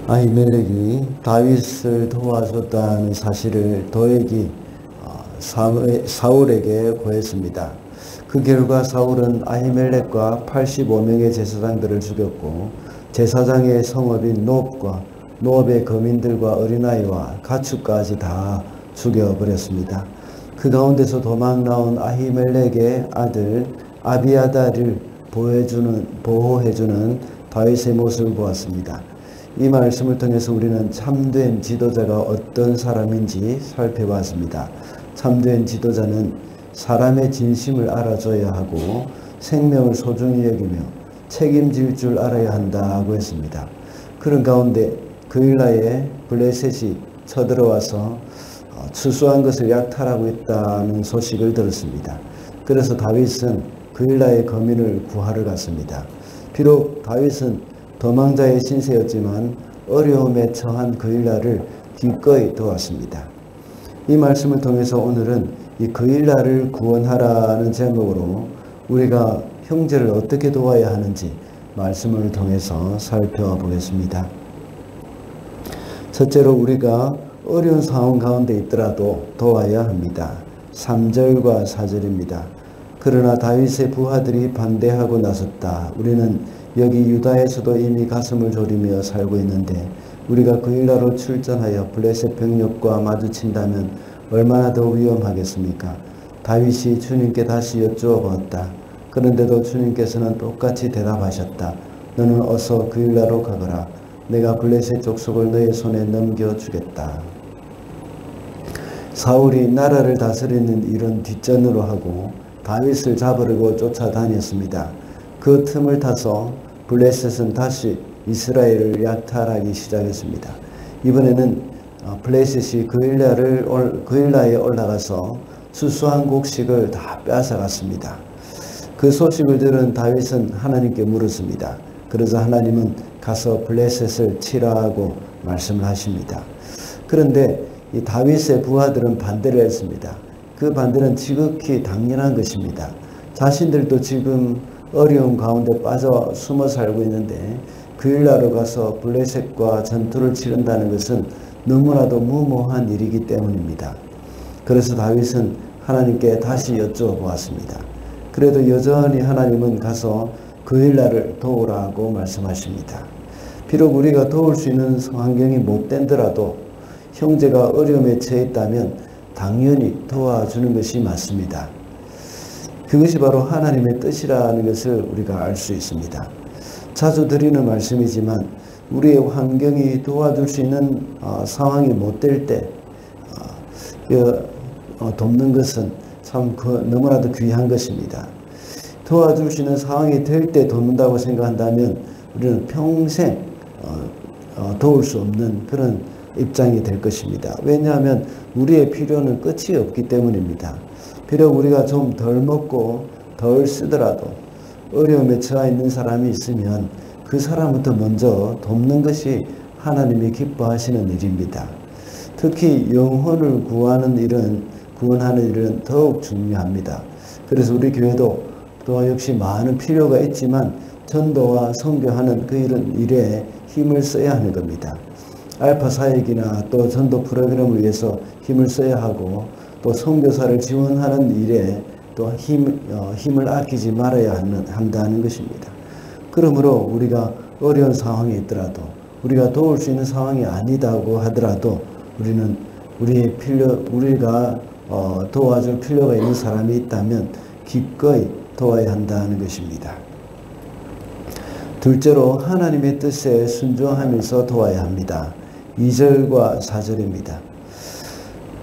아히멜렉이 다윗을 도와줬다는 사실을 도액이 사울에게 고했습니다. 그 결과 사울은 아히멜렉과 85명의 제사장들을 죽였고 제사장의 성읍인 노업과 노업의 거민들과 어린아이와 가축까지 다 죽여버렸습니다. 그 가운데서 도망 나온 아히멜렉의 아들 아비아달을 보호해주는 다윗의 모습을 보았습니다. 이 말씀을 통해서 우리는 참된 지도자가 어떤 사람인지 살펴봤습니다. 참된 지도자는 사람의 진심을 알아줘야 하고 생명을 소중히 여기며 책임질 줄 알아야 한다고 했습니다. 그런 가운데 그일라에 블레셋이 쳐들어와서 추수한 것을 약탈하고 있다는 소식을 들었습니다. 그래서 다윗은 그일라의 거민을 구하러 갔습니다. 비록 다윗은 도망자의 신세였지만 어려움에 처한 그일라를 기꺼이 도왔습니다. 이 말씀을 통해서 오늘은 이 그일라를 구원하라는 제목으로 우리가 형제를 어떻게 도와야 하는지 말씀을 통해서 살펴보겠습니다. 첫째로 우리가 어려운 상황 가운데 있더라도 도와야 합니다. 3절과 4절입니다. 그러나 다윗의 부하들이 반대하고 나섰다. 우리는 여기 유다에서도 이미 가슴을 졸이며 살고 있는데 우리가 그일라로 출전하여 블레셋 병력과 마주친다면 얼마나 더 위험하겠습니까? 다윗이 주님께 다시 여쭈어보았다. 그런데도 주님께서는 똑같이 대답하셨다. 너는 어서 그일라로 가거라. 내가 블레셋 족속을 너의 손에 넘겨주겠다. 사울이 나라를 다스리는 일은 뒷전으로 하고 다윗을 잡으려고 쫓아다녔습니다. 그 틈을 타서 블레셋은 다시 이스라엘을 약탈하기 시작했습니다. 이번에는 블레셋이 그일라에 올라가서 수수한 곡식을 다 빼앗아갔습니다. 그 소식을 들은 다윗은 하나님께 물었습니다. 그래서 하나님은 가서 블레셋을 치라고 말씀을 하십니다. 그런데 이 다윗의 부하들은 반대를 했습니다. 그 반대는 지극히 당연한 것입니다. 자신들도 지금 어려운 가운데 빠져 숨어 살고 있는데 그일라로 가서 블레셋과 전투를 치른다는 것은 너무나도 무모한 일이기 때문입니다. 그래서 다윗은 하나님께 다시 여쭈어보았습니다. 그래도 여전히 하나님은 가서 그일라를 도우라고 말씀하십니다. 비록 우리가 도울 수 있는 환경이 못 된더라도 형제가 어려움에 처해 있다면 당연히 도와주는 것이 맞습니다. 그것이 바로 하나님의 뜻이라는 것을 우리가 알 수 있습니다. 자주 드리는 말씀이지만 우리의 환경이 도와줄 수 있는 상황이 못 될 때 돕는 것은 참 너무나도 귀한 것입니다. 도와줄 수 있는 상황이 될 때 돕는다고 생각한다면 우리는 평생 도울 수 없는 그런 입장이 될 것입니다. 왜냐하면 우리의 필요는 끝이 없기 때문입니다. 비록 우리가 좀 덜 먹고 덜 쓰더라도 어려움에 처해 있는 사람이 있으면 그 사람부터 먼저 돕는 것이 하나님이 기뻐하시는 일입니다. 특히 영혼을 구원하는 일은 더욱 중요합니다. 그래서 우리 교회도 또 역시 많은 필요가 있지만 전도와 선교하는 그 일에 힘을 써야 하는 겁니다. 알파 사역이나 또 전도 프로그램을 위해서 힘을 써야 하고 또 선교사를 지원하는 일에 또 힘을 아끼지 말아야 한다는 것입니다. 그러므로 우리가 어려운 상황에 있더라도 우리가 도울 수 있는 상황이 아니다고 하더라도 우리는 우리가 도와줄 필요가 있는 사람이 있다면 기꺼이 도와야 한다는 것입니다. 둘째로 하나님의 뜻에 순종하면서 도와야 합니다. 2절과 4절입니다.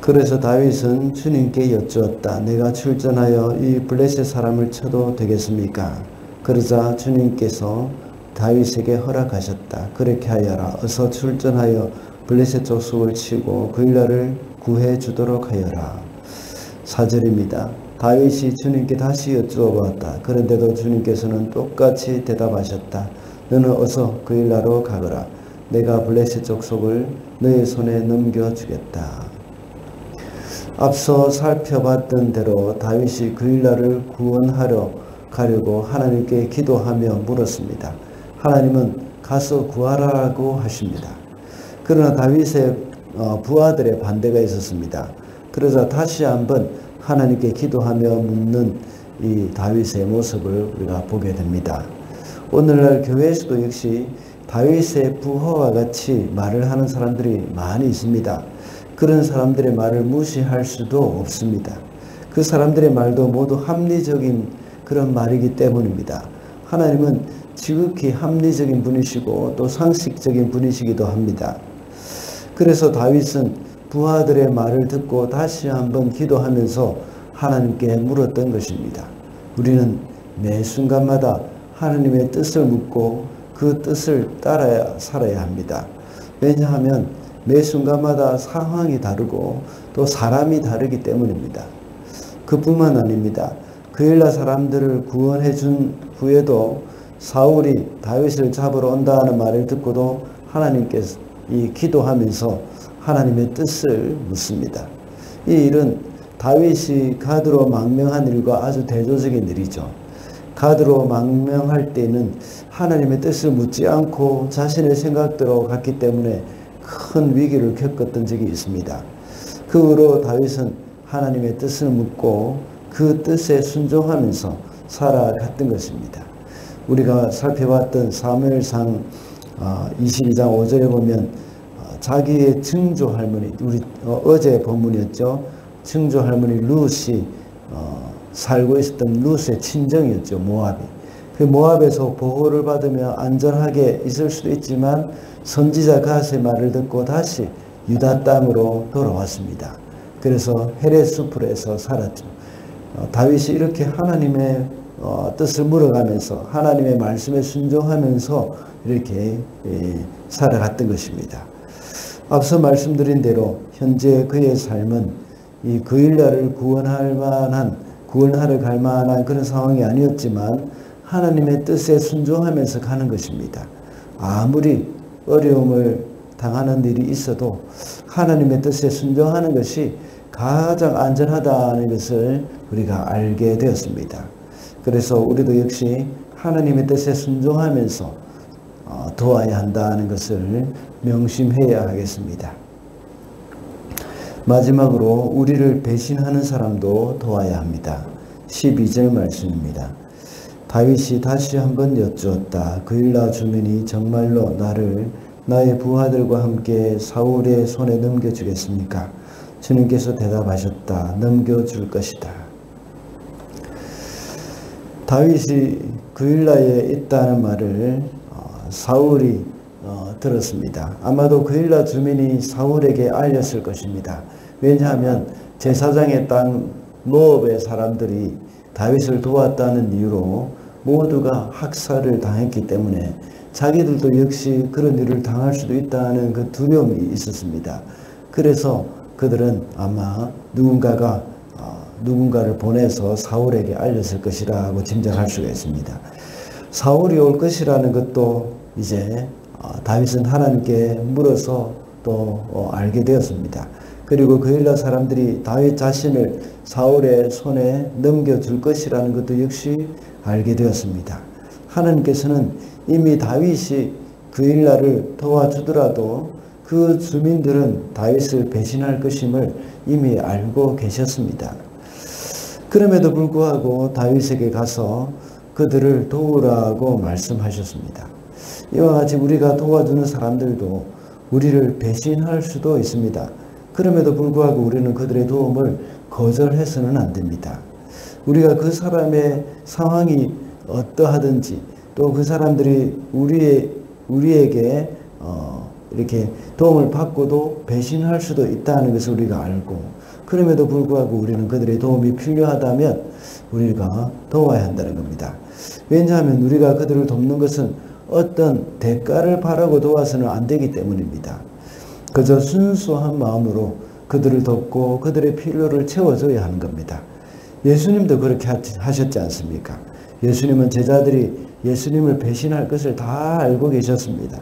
그래서 다윗은 주님께 여쭈었다. 내가 출전하여 이 블레셋 사람을 쳐도 되겠습니까? 그러자 주님께서 다윗에게 허락하셨다. 그렇게 하여라. 어서 출전하여 블레셋 족속을 치고 그일라를 구해 주도록 하여라. 4절입니다. 다윗이 주님께 다시 여쭈어보았다. 그런데도 주님께서는 똑같이 대답하셨다. 너는 어서 그일라로 가거라. 내가 블레셋 족속을 너의 손에 넘겨주겠다. 앞서 살펴봤던 대로 다윗이 그일라를 구원하러 가려고 하나님께 기도하며 물었습니다. 하나님은 가서 구하라고 하십니다. 그러나 다윗의 부하들의 반대가 있었습니다. 그러자 다시 한번 하나님께 기도하며 묻는 이 다윗의 모습을 우리가 보게 됩니다. 오늘날 교회에서도 역시 다윗의 부하와 같이 말을 하는 사람들이 많이 있습니다. 그런 사람들의 말을 무시할 수도 없습니다. 그 사람들의 말도 모두 합리적인 그런 말이기 때문입니다. 하나님은 지극히 합리적인 분이시고 또 상식적인 분이시기도 합니다. 그래서 다윗은 부하들의 말을 듣고 다시 한번 기도하면서 하나님께 물었던 것입니다. 우리는 매 순간마다 하나님의 뜻을 묻고 그 뜻을 따라야 살아야 합니다. 왜냐하면 매 순간마다 상황이 다르고 또 사람이 다르기 때문입니다. 그뿐만 아닙니다. 그일라 사람들을 구원해 준 후에도 사울이 다윗을 잡으러 온다는 말을 듣고도 하나님께서 기도하면서 하나님의 뜻을 묻습니다. 이 일은 다윗이 가드로 망명한 일과 아주 대조적인 일이죠. 가드로 망명할 때는 하나님의 뜻을 묻지 않고 자신의 생각대로 갔기 때문에 큰 위기를 겪었던 적이 있습니다. 그 후로 다윗은 하나님의 뜻을 묻고 그 뜻에 순종하면서 살아갔던 것입니다. 우리가 살펴봤던 사무엘상 22장 5절에 보면 자기의 증조 할머니, 우리 어제 본문이었죠. 증조 할머니 룻이 살고 있었던 룻의 친정이었죠. 모압이. 그 모압에서 보호를 받으며 안전하게 있을 수도 있지만 선지자 갓의 말을 듣고 다시 유다 땅으로 돌아왔습니다. 그래서 헤렛 수풀에서 살았죠. 다윗이 이렇게 하나님의 뜻을 물어가면서 하나님의 말씀에 순종하면서 이렇게 살아갔던 것입니다. 앞서 말씀드린 대로 현재 그의 삶은 이 그일라를 구원하러 갈 만한 그런 상황이 아니었지만 하나님의 뜻에 순종하면서 가는 것입니다. 아무리 어려움을 당하는 일이 있어도 하나님의 뜻에 순종하는 것이 가장 안전하다는 것을 우리가 알게 되었습니다. 그래서 우리도 역시 하나님의 뜻에 순종하면서 도와야 한다는 것을 명심해야 하겠습니다. 마지막으로 우리를 배신하는 사람도 도와야 합니다. 12절 말씀입니다. 다윗이 다시 한번 여쭈었다. 그일라 주민이 정말로 나를 나의 부하들과 함께 사울의 손에 넘겨주겠습니까? 주님께서 대답하셨다. 넘겨줄 것이다. 다윗이 그일라에 있다는 말을 사울이 들었습니다. 아마도 그일라 주민이 사울에게 알렸을 것입니다. 왜냐하면 제사장의 땅 모압의 사람들이 다윗을 도왔다는 이유로 모두가 학살을 당했기 때문에 자기들도 역시 그런 일을 당할 수도 있다는 그 두려움이 있었습니다. 그래서 그들은 아마 누군가를 보내서 사울에게 알렸을 것이라고 짐작할 수가 있습니다. 사울이 올 것이라는 것도 이제 다윗은 하나님께 물어서 또 알게 되었습니다. 그리고 그일라 사람들이 다윗 자신을 사울의 손에 넘겨줄 것이라는 것도 역시 알게 되었습니다. 하나님께서는 이미 다윗이 그일라를 도와주더라도 그 주민들은 다윗을 배신할 것임을 이미 알고 계셨습니다. 그럼에도 불구하고 다윗에게 가서 그들을 도우라고 말씀하셨습니다. 이와 같이 우리가 도와주는 사람들도 우리를 배신할 수도 있습니다. 그럼에도 불구하고 우리는 그들의 도움을 거절해서는 안 됩니다. 우리가 그 사람의 상황이 어떠하든지 또 그 사람들이 우리에게 이렇게 도움을 받고도 배신할 수도 있다는 것을 우리가 알고 그럼에도 불구하고 우리는 그들의 도움이 필요하다면 우리가 도와야 한다는 겁니다. 왜냐하면 우리가 그들을 돕는 것은 어떤 대가를 바라고 도와서는 안 되기 때문입니다. 그저 순수한 마음으로 그들을 돕고 그들의 필요를 채워줘야 하는 겁니다. 예수님도 그렇게 하셨지 않습니까? 예수님은 제자들이 예수님을 배신할 것을 다 알고 계셨습니다.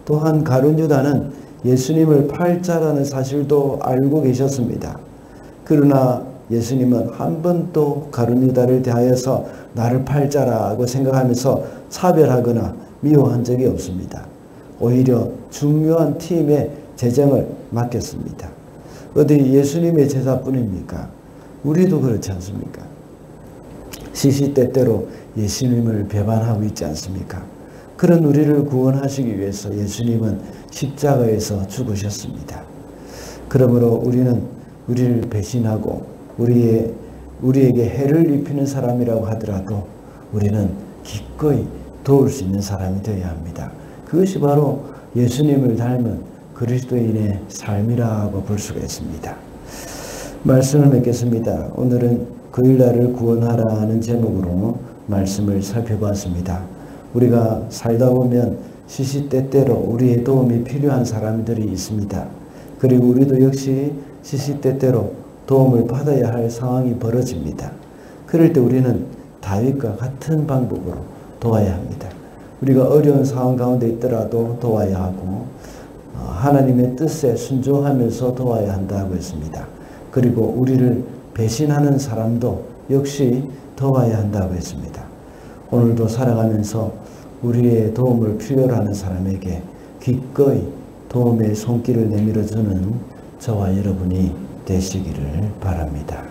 또한 가룟 유다는 예수님을 팔자라는 사실도 알고 계셨습니다. 그러나 예수님은 한 번도 가룟 유다를 대하여서 나를 팔자라고 생각하면서 차별하거나 미워한 적이 없습니다. 오히려 중요한 팀의 재정을 맡겼습니다. 어디 예수님의 제자뿐입니까? 우리도 그렇지 않습니까? 시시때때로 예수님을 배반하고 있지 않습니까? 그런 우리를 구원하시기 위해서 예수님은 십자가에서 죽으셨습니다. 그러므로 우리는 우리를 배신하고 우리에게 해를 입히는 사람이라고 하더라도 우리는 기꺼이 도울 수 있는 사람이 되어야 합니다. 그것이 바로 예수님을 닮은 그리스도인의 삶이라고 볼 수가 있습니다. 말씀을 맺겠습니다. 오늘은 그일날을 구원하라는 제목으로 말씀을 살펴봤습니다. 우리가 살다 보면 시시때때로 우리의 도움이 필요한 사람들이 있습니다. 그리고 우리도 역시 시시때때로 도움을 받아야 할 상황이 벌어집니다. 그럴 때 우리는 다윗과 같은 방법으로 도와야 합니다. 우리가 어려운 상황 가운데 있더라도 도와야 하고 하나님의 뜻에 순종하면서 도와야 한다고 했습니다. 그리고 우리를 배신하는 사람도 역시 도와야 한다고 했습니다. 오늘도 살아가면서 우리의 도움을 필요로 하는 사람에게 기꺼이 도움의 손길을 내밀어주는 저와 여러분이 되시기를 바랍니다.